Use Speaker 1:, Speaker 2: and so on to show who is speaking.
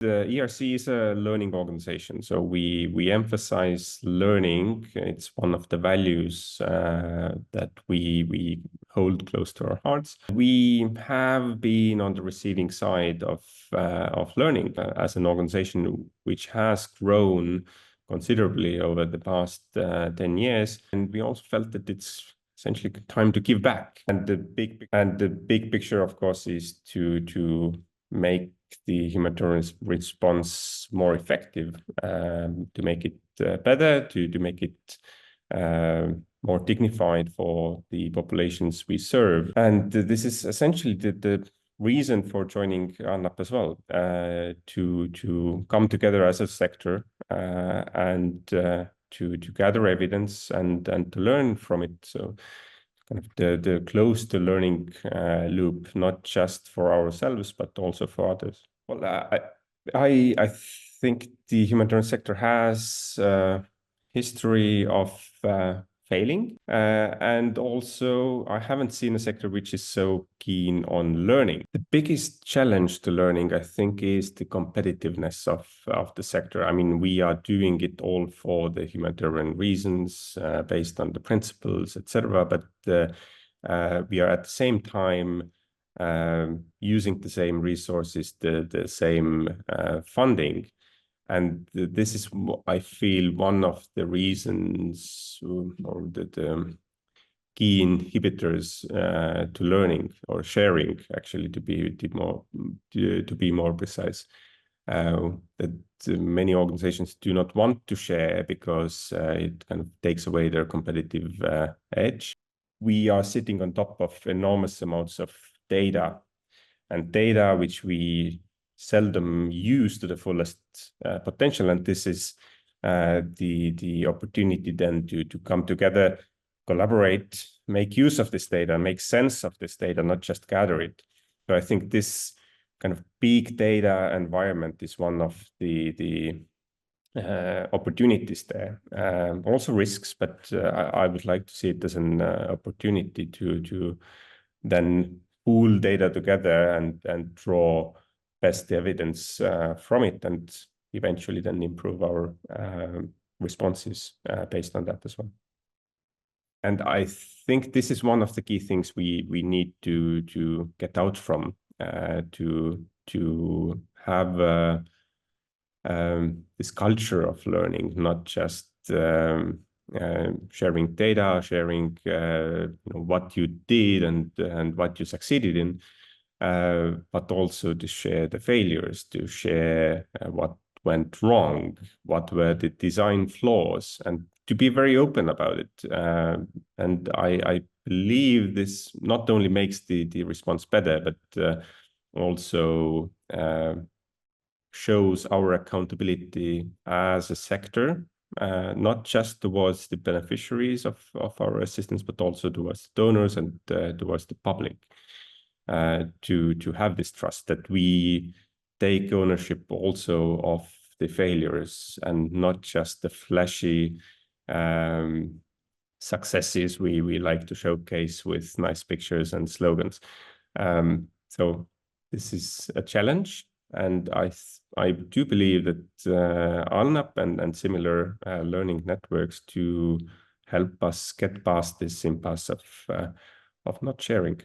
Speaker 1: The ERC is a learning organization, so we emphasize learning. It's one of the values that we hold close to our hearts. We have been on the receiving side of learning as an organization which has grown considerably over the past 10 years, and we also felt that it's essentially time to give back. And the big picture, of course, is to make the humanitarian response more effective, to make it better, to make it more dignified for the populations we serve. And this is essentially the reason for joining ALNAP as well, to come together as a sector and to gather evidence and to learn from it. So kind of the close to learning loop, not just for ourselves, but also for others. Well, I think the humanitarian sector has a history of failing. And also, I haven't seen a sector which is so keen on learning. The biggest challenge to learning, I think, is the competitiveness of the sector. I mean, we are doing it all for the humanitarian reasons, based on the principles, etc. But we are at the same time using the same resources, the same funding. And this is, I feel, one of the reasons or the key inhibitors to learning or sharing, actually, to be more precise. That many organizations do not want to share because it kind of takes away their competitive edge. We are sitting on top of enormous amounts of data, and data which we seldom use to the fullest potential. And this is the opportunity then to come together, collaborate, make use of this data, make sense of this data, not just gather it. So I think this kind of big data environment is one of the opportunities there. Also risks, but I would like to see it as an opportunity to then pool data together and draw best evidence from it, and eventually then improve our responses based on that as well. And I think this is one of the key things we need to get out from, to have this culture of learning, not just sharing data, sharing what you did and what you succeeded in, but also to share the failures, to share what went wrong, what were the design flaws, and to be very open about it. And I believe this not only makes the response better, but also shows our accountability as a sector, not just towards the beneficiaries of our assistance, but also towards donors and towards the public, to have this trust that we take ownership also of the failures and not just the flashy successes we like to showcase with nice pictures and slogans. So this is a challenge, and I do believe that ALNAP and similar learning networks to help us get past this impasse of not sharing.